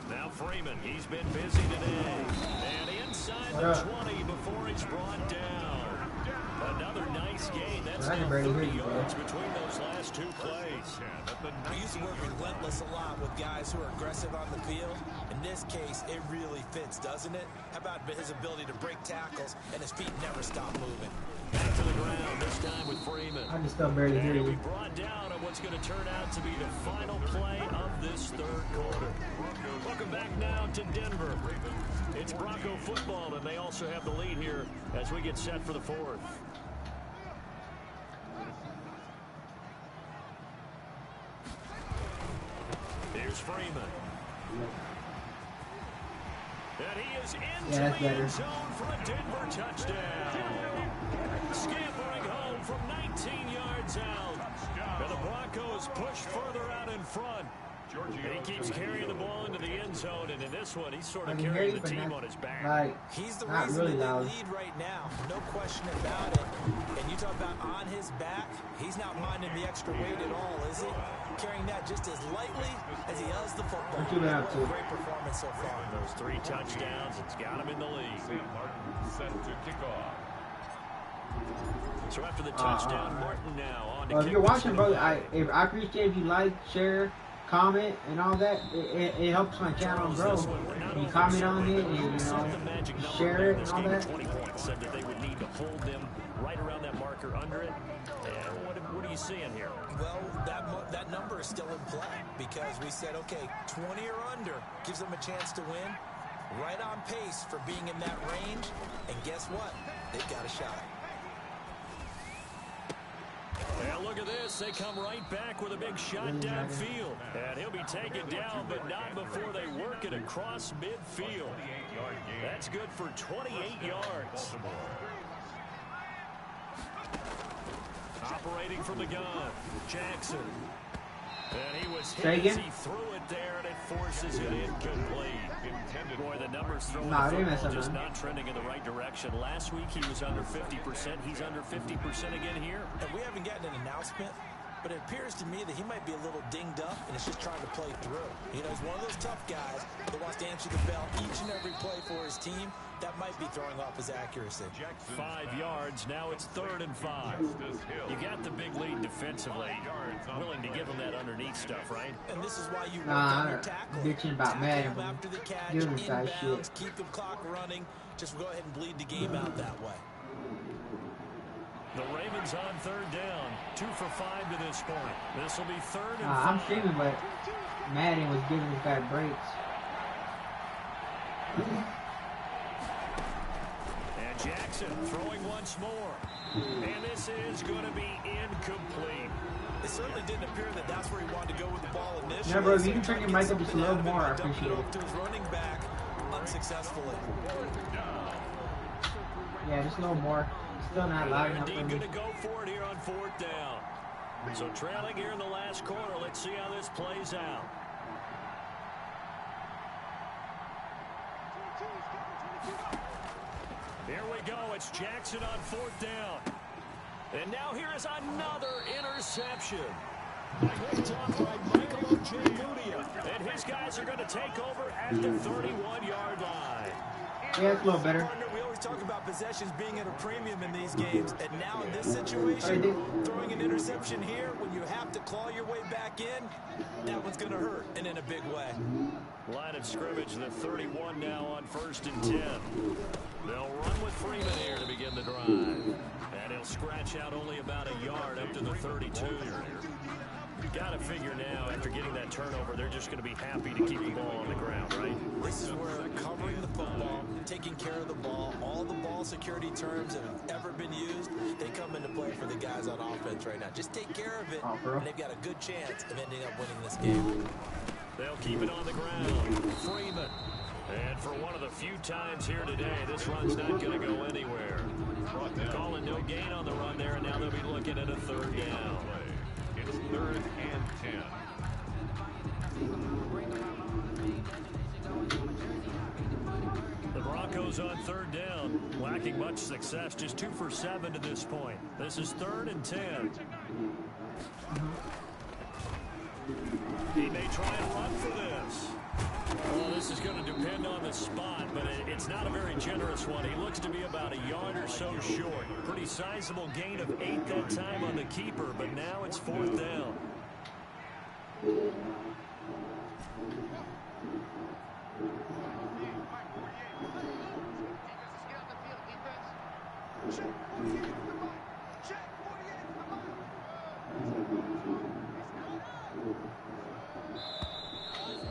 S1: Now Freeman, he's been busy today. And inside the 20 before he's brought down. Another nice gain. That's now 30 yards between those last 2 plays.
S2: We used to work relentless a lot with guys who are aggressive on the field. In this case, it really fits, doesn't it? How about his ability to break tackles and his feet never stop moving?
S1: Back to the ground, this time with Freeman.
S3: I just don't barely hear
S1: And we
S3: you.
S1: brought down on what's going to turn out to be the final play of this 3rd quarter. Welcome back now to Denver. It's Bronco football, and they also have the lead here as we get set for the 4th. Here's Freeman. And he is into the end zone for a Denver touchdown. Scampering home from 19 yards out. And the Broncos push further out in front. He keeps carrying the ball into the end zone, and in this one, he's sort of carrying the team on his back.
S3: Like,
S2: He's the
S3: not
S2: reason
S3: really
S2: they
S3: loud.
S2: lead right now, no question about it. And you talk about on his back, he's not minding the extra weight at all, is he? Carrying that just as lightly as he does the football.
S3: What you been up to?
S2: Great performance so far.
S1: Those 3 touchdowns, it's got him in the lead.
S5: Sam Martin set to kick off.
S1: So after the touchdown, Martin now on to
S3: If
S1: kick
S3: you're
S1: this
S3: watching,
S1: one
S3: brother,
S1: away.
S3: I appreciate if you like, share, comment and all that, it helps my channel grow. You comment on it and, you know, share it and all that.
S1: 20 points said that they would need to hold them right around that marker under it. And what are you seeing here?
S2: Well, that number is still in play because we said, okay, 20 or under gives them a chance to win. Right on pace for being in that range. And guess what? They've got a shot.
S1: And look at this. They come right back with a big shot downfield. And he'll be taken down, but not before they work it across midfield. That's good for 28 yards. Operating from the gun, Jackson. And he was hit as he threw it there, and it forces it incomplete. Boy, the numbers throwing the football just not trending in the right direction. Last week he was under 50%. He's under 50% again here.
S2: And we haven't gotten an announcement, but it appears to me that he might be a little dinged up and is just trying to play through. You know, he's one of those tough guys that wants to answer the bell each and every play for his team. That might be throwing off his accuracy.
S1: 5 yards. Now it's 3rd and 5. You got the big lead defensively. Willing to give him that underneath stuff, right?
S2: And this is why you work on your tackle.
S3: Bitching about Madden.
S2: After the catch, inbounds, keep the clock running. Just go ahead and bleed the game out that way.
S1: The Ravens on 3rd down. 2 for 5 to this point. This will be 3rd and 5.
S3: I'm streaming, but Madden was giving us bad breaks.
S1: Jackson throwing once more. And this is going to be incomplete.
S2: It certainly didn't appear that that's where he wanted to go with the ball initially.
S3: Yeah, bro, if you can turn your mic up just a little more, I appreciate it.
S2: To his running back unsuccessfully.
S3: Yeah, just a little more. Still not loud enough for me.
S1: Going to go for it here on 4th down. So trailing here in the last quarter. Let's see how this plays out. Here we go. It's Jackson on 4th down. And now here is another interception. Picked off by Michael Ojemudia. And his guys are going to take over at the 31-yard line.
S3: Yeah, it's a little better.
S2: We always talk about possessions being at a premium in these games. And now in this situation, throwing an interception here when you have to claw your way back in, that one's going to hurt, and in a big way.
S1: Line of scrimmage, the 31 now on 1st and 10. They'll run with Freeman here to begin the drive. And he'll scratch out only about a yard up to the 32. Got to figure now, after getting that turnover, they're just going to be happy to keep the ball on the ground, right?
S2: This is where covering the football, taking care of the ball, all the ball security terms that have ever been used, they come into play for the guys on offense right now. Just take care of it, and they've got a good chance of ending up winning this game.
S1: They'll keep it on the ground. Freeman. And for one of the few times here today, this run's not going to go anywhere. Calling no gain on the run there, and now they'll be looking at a 3rd down.
S5: It's 3rd and 10.
S1: The Broncos on 3rd down, lacking much success, just 2 for 7 to this point. This is 3rd and 10. He may try and run for this. Well, this is going to depend on the spot, but it's not a very generous one. He looks to be about a yard or so short. Pretty sizable gain of 8 that time on the keeper, but now it's 4th down.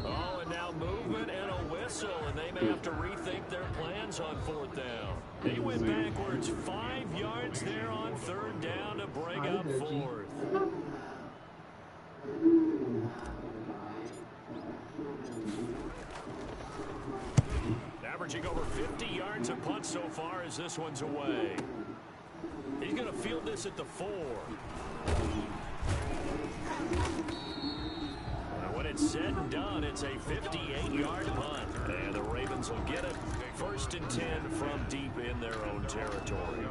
S1: Oh, and now movement and a whistle, and they may have to rethink their plans on 4th down. He went backwards 5 yards there on 3rd down to break up 4th. Averaging over 50 yards a punt so far as this one's away. He's going to field this at the 4. When it's said and done, it's a 58-yard punt. And the Ravens will get it 1st and 10 from deep in their own territory.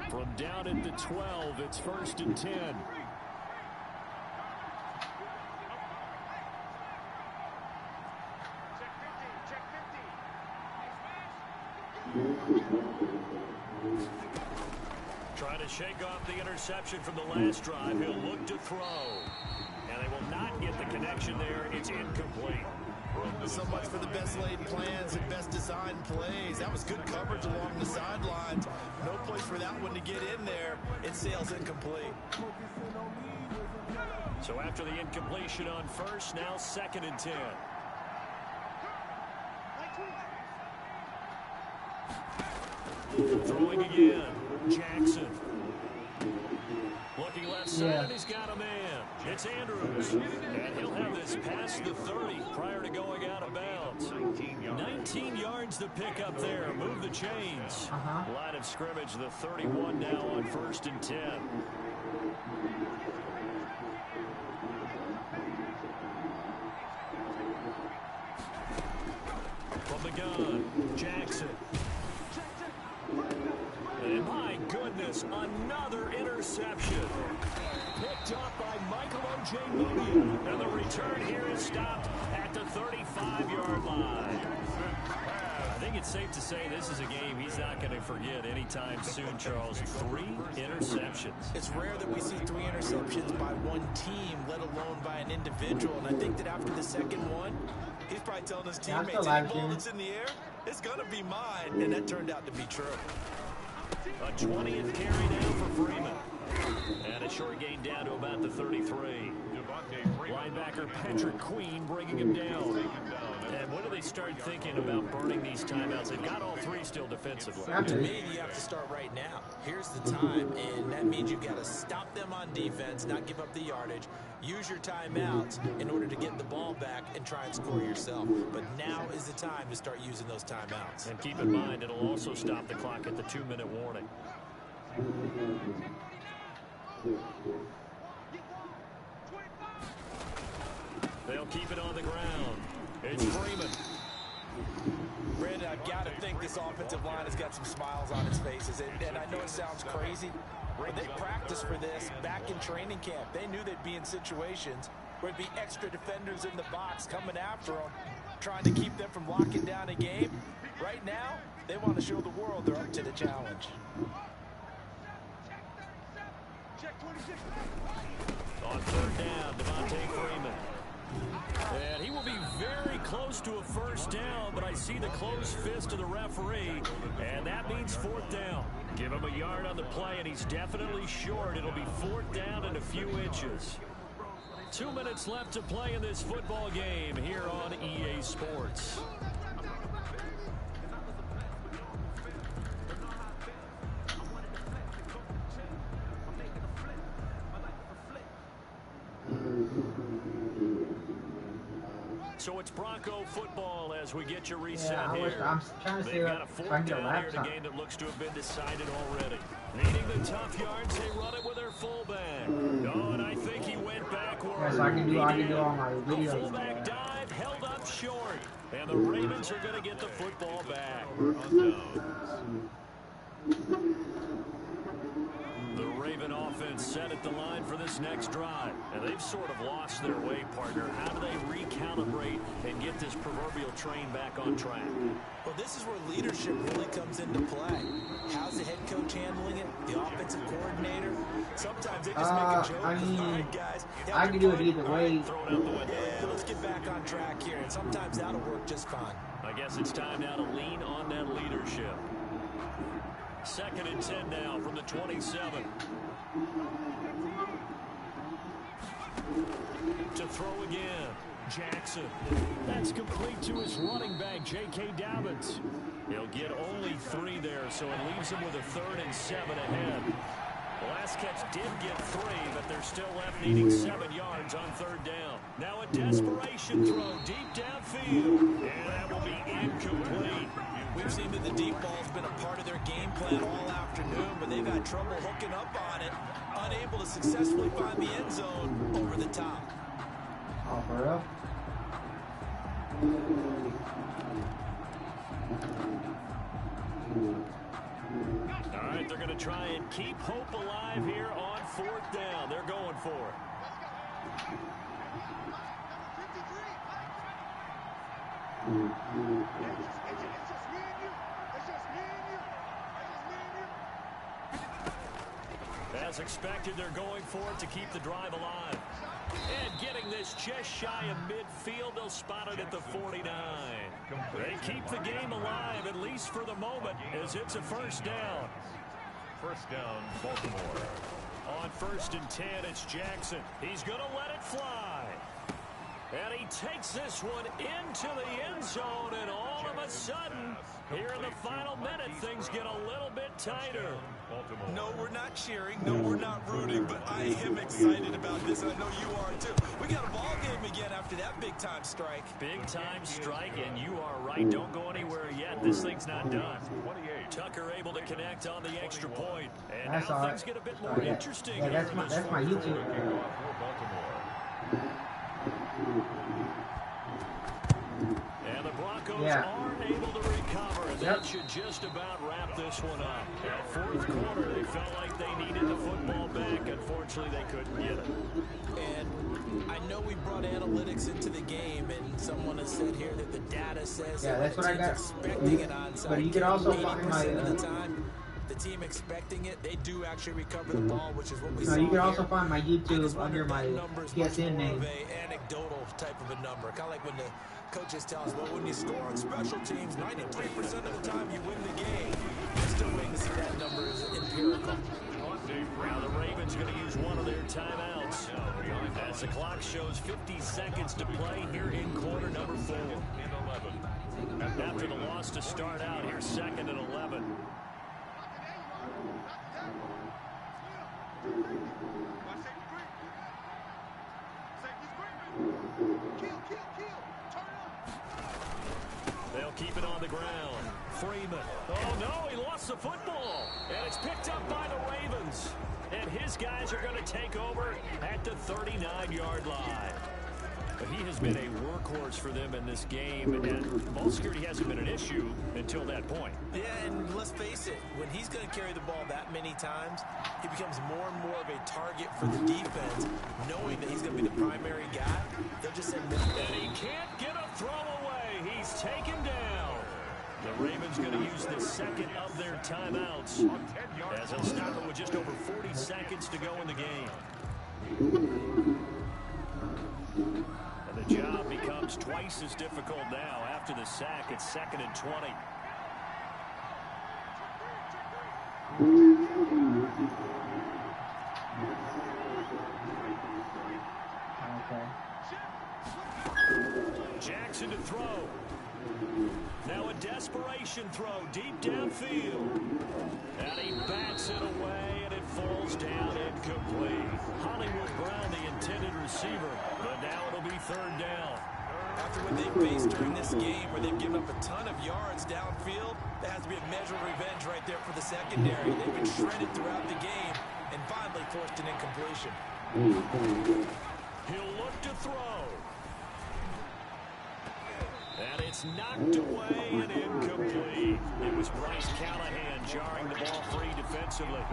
S1: From down at the 12, it's 1st and 10. Trying to shake off the interception from the last drive. He'll look to throw. And they will not get the connection there. It's incomplete.
S2: So much for the best laid plans and best designed plays. That was good coverage along the sidelines. No place for that one to get in there. It sails incomplete.
S1: So after the incompletion on first, now 2nd and 10. Throwing again. Jackson. Looking left side, and he's got a man. It's Andrews. And he'll have this past the 30 prior to going out of bounds. 19 yards to pick up there. Move the chains. Line of scrimmage, the 31 now on 1st and 10. From the gun, Jackson. And my goodness, another interception. Picked up by Michael Ojemudia. And the return here is stopped at the 35-yard line. I think it's safe to say this is a game he's not going to forget anytime soon, Charles. 3 interceptions.
S2: It's rare that we see 3 interceptions by one team, let alone by an individual. And I think that after the second one, he's probably telling his teammates, any ball that's in the air, it's going to be mine. And that turned out to be true.
S1: A 20th carry now for Freeman. And a short gain down to about the 33. Linebacker Patrick Queen bringing him down. And when do they start thinking about burning these timeouts? They've got all 3 still defensively.
S2: To me, you have to start right now. Here's the time, and that means you've got to stop them on defense, not give up the yardage. Use your timeouts in order to get the ball back and try and score yourself. But now is the time to start using those timeouts.
S1: And keep in mind, it'll also stop the clock at the 2-minute warning. They'll keep it on the ground. It's Freeman.
S2: Brandon, I've got to think this offensive line has got some smiles on its faces. And I know it sounds crazy, but they practiced for this back in training camp. They knew they'd be in situations where there'd be extra defenders in the box coming after them, trying to keep them from locking down a game. Right now, they want to show the world they're up to the challenge.
S1: On 3rd down, Devontae Freeman. And he will be very close to a first down, but I see the closed fist of the referee, and that means 4th down. Give him a yard on the play, and he's definitely short. It'll be 4th down and a few inches. 2 minutes left to play in this football game here on EA Sports. So it's Bronco football as we get you reset here.
S3: I'm trying to
S1: They've got a 4th down here in a game that looks to have been decided already. Needing the tough yards, they run it with their fullback. Oh, and I think he went backward.
S3: Yes, I can do all my videos.
S1: The fullback dive held up short. And the Ravens are going to get the football back. The Raven offense set at the line for this next drive. And they've sort of lost their way, partner. How do they recalibrate and get this proverbial train back on track?
S2: Well, this is where leadership really comes into play. How's the head coach handling it? The offensive coordinator? Sometimes they just make a joke.
S3: I mean,
S2: all right, guys,
S3: I can do it either way.
S2: Yeah, let's get back on track here. And sometimes that'll work just fine.
S1: I guess it's time now to lean on that leadership. 2nd and 10 now from the 27. To throw again. Jackson. That's complete to his running back, J.K. Dobbins. He'll get only 3 there, so it leaves him with a 3rd and 7 ahead. The last catch did get 3, but they're still left needing 7 yards on 3rd down. Now a desperation throw deep downfield. And that will be incomplete.
S2: We've seen that the deep ball's been a part of their game plan all afternoon, but they've had trouble hooking up on it, unable to successfully find the end zone over the top.
S3: Oh, for real?
S1: All right, they're going to try and keep hope alive here on 4th down. They're going for it.
S4: It's just me and you. It's just me and you.
S1: As expected, they're going for it to keep the drive alive. And getting this just shy of midfield, they'll spot it at the 49. They keep the game alive, at least for the moment, as it's a first down.
S5: First down, Baltimore.
S1: On 1st and 10, it's Jackson. He's going to let it fly. And he takes this one into the end zone, and all of a sudden, here in the final minute, things get a little bit tighter.
S2: No, we're not cheering. No, we're not rooting, but I am excited about this. I know you are, too. We got a ball game again after that big-time strike.
S1: Big-time strike, and you are right. Don't go anywhere yet. This thing's not done. Tucker able to connect on the extra point. And
S3: That's
S1: now
S3: all
S1: things
S3: right.
S1: get a bit more interesting.
S3: Yeah, that's my YouTube.
S1: And the Broncos are able to recover. And that should just about wrap this one up. At 4th quarter, they felt like they needed the football back. Unfortunately, they couldn't get it.
S2: And I know we brought analytics into the game, and someone has said here that the data says
S3: that's what I got.
S2: expecting it onside.
S3: But you can also find my.
S2: Of the time, the team expecting it, they do actually recover the ball, which is what we saw.
S3: You can
S2: here.
S3: also find my YouTube under my PSN name.
S2: Of a anecdotal type of a number, kind of like when the coaches tell us, well, when you score on special teams, 93% of the time you win the game. We're still waiting to see that number is empirical.
S1: Now the Ravens going to use one of their timeouts. As the clock shows 50 seconds to play here in quarter number 4. After the loss to start out, here's 2nd and 11. They'll keep it on the ground. Freeman. Oh, no, he lost the football. And it's picked up by the Ravens. And his guys are going to take over at the 39-yard line. But he has been a workhorse for them in this game, and ball security hasn't been an issue until that point.
S2: Yeah, and let's face it, when he's going to carry the ball that many times, he becomes more and more of a target for the defense, knowing that he's going to be the primary guy. They'll just send him.
S1: And he can't get a throw away. He's taken down. The Ravens going to use the 2nd of their timeouts, as they'll stop it with just over 40 seconds to go in the game. And the job becomes twice as difficult now after the sack. It's 2nd and 20. Jackson to throw. Now a desperation throw deep downfield. And he bats it away, and it falls down incomplete. Hollywood Brown, the intended receiver, but now it'll be 3rd down.
S2: After what they've faced during this game, where they've given up a ton of yards downfield, there has to be a measure of revenge right there for the secondary. They've been shredded throughout the game and finally forced an incompletion.
S1: He'll look to throw. And it's knocked away and incomplete. It was Bryce Callahan jarring the ball free defensively.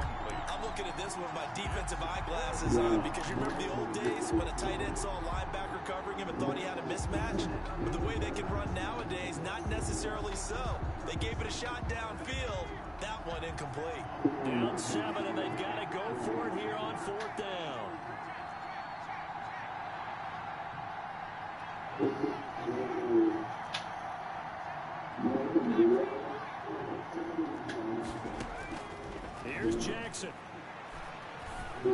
S2: I'm looking at this with my defensive eyeglasses on, because you remember the old days when a tight end saw a linebacker covering him and thought he had a mismatch? But the way they can run nowadays, not necessarily so. They gave it a shot downfield. That one incomplete.
S1: Down 7, and they've got to go for it here on 4th down. Here's Jackson. And,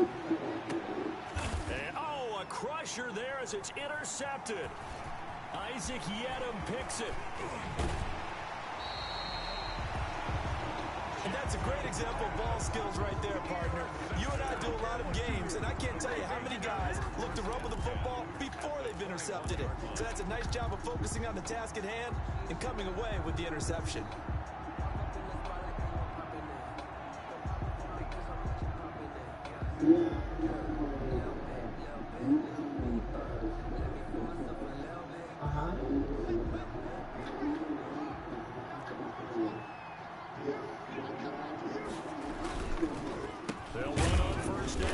S1: oh, a crusher there as it's intercepted. Isaac Yedem picks it.
S2: And that's a great example of ball skills right there, partner. You and I do a lot of games, and I can't tell you how many guys look to run with the football before they've intercepted it. So that's a nice job of focusing on the task at hand and coming away with the interception.
S1: They'll run on 1st down.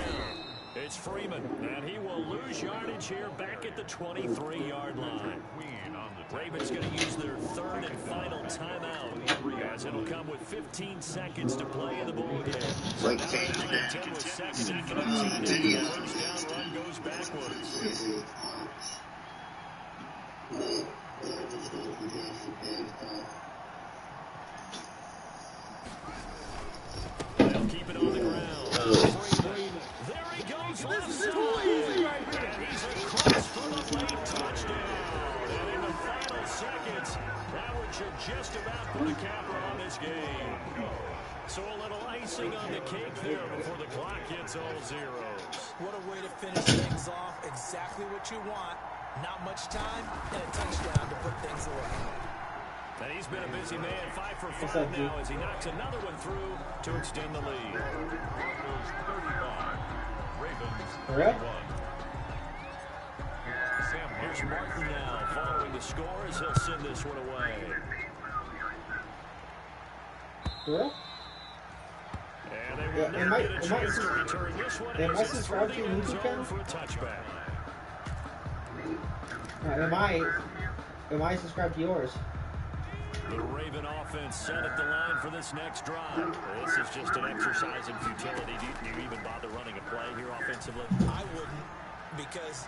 S1: It's Freeman, and he will lose yardage here back at the 23-yard line. Ravens going to use their 3rd and final timeout as it'll come with 15 seconds to play in the ball game. So now they can contend with 2nd and 13 after the first down run goes backwards. They'll keep it on the ground. There he goes left side. And he's across for the late touchdown. And in the final seconds, that one should just about put a capper on this game. So a little icing on the cake there before the clock hits all zeros.
S2: What a way to finish things off. Exactly what you want. Not much time and a touchdown to put things away.
S1: And he's been a busy man, 5 for 5 now as he knocks another one through to extend the lead.
S5: Broncos 35, Ravens
S3: For real?
S5: 31. Sam
S1: Here's Martin now following the score as he'll send this one away.
S3: For real?
S1: And they will not get a chance to return this one as it's through the end zone for a touchback.
S3: Am I subscribed to yours?
S1: The Raven offense set at the line for this next drive. This is just an exercise in futility. Do you even bother running a play here offensively?
S2: I wouldn't, because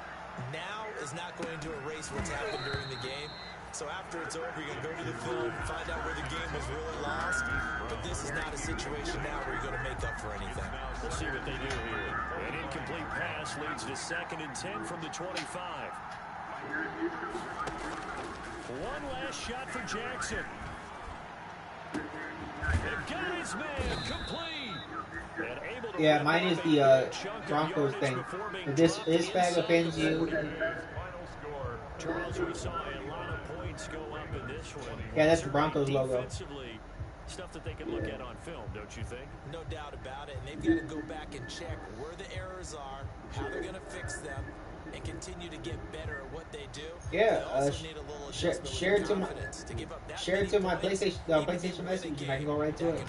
S2: now is not going to erase what's happened during the game. So after it's over, you're going to go to the film, find out where the game was really lost. But this is not a situation now where you're going to make up for anything.
S1: We'll see what they do here. An incomplete pass leads to 2nd and 10 from the 25. One last shot for Jackson. They've got his man complete.
S3: Yeah, mine is the Broncos thing. If this fag offends you.
S1: Charles, we saw a lot of points go up in this one.
S3: Yeah, that's the Broncos logo.
S1: Stuff that they can look at on film, don't you think?
S2: No doubt about it. And they've got to go back and check where the errors are, how they're going to fix them, and continue to get better at what they do.
S3: Yeah, share it to my PlayStation message, and I can go right to it.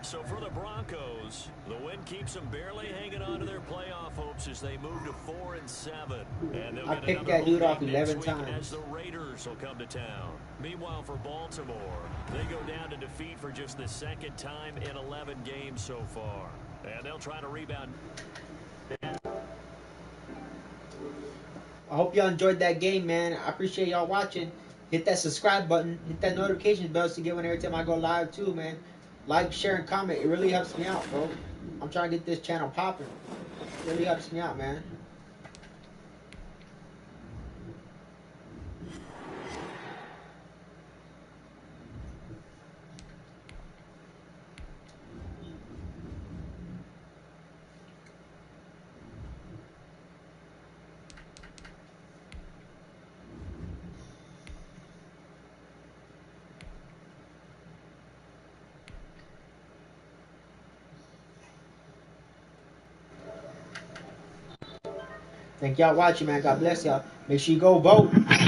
S1: So for the Broncos, the win keeps them barely hanging on to their playoff hopes as they move to 4 and 7. And they'll
S3: I
S1: get
S3: picked
S1: another
S3: that dude off
S1: next
S3: 11
S1: week
S3: times.
S1: as the Raiders will come to town. Meanwhile, for Baltimore, they go down to defeat for just the 2nd time in 11 games so far. And they'll try to rebound.
S3: I hope y'all enjoyed that game, man. I appreciate y'all watching. Hit that subscribe button. Hit that notification bell to get one every time I go live too, man. Like, share, and comment. It really helps me out, bro. I'm trying to get this channel popping. It really helps me out, man. Thank y'all watching, man. God bless y'all. Make sure you go vote.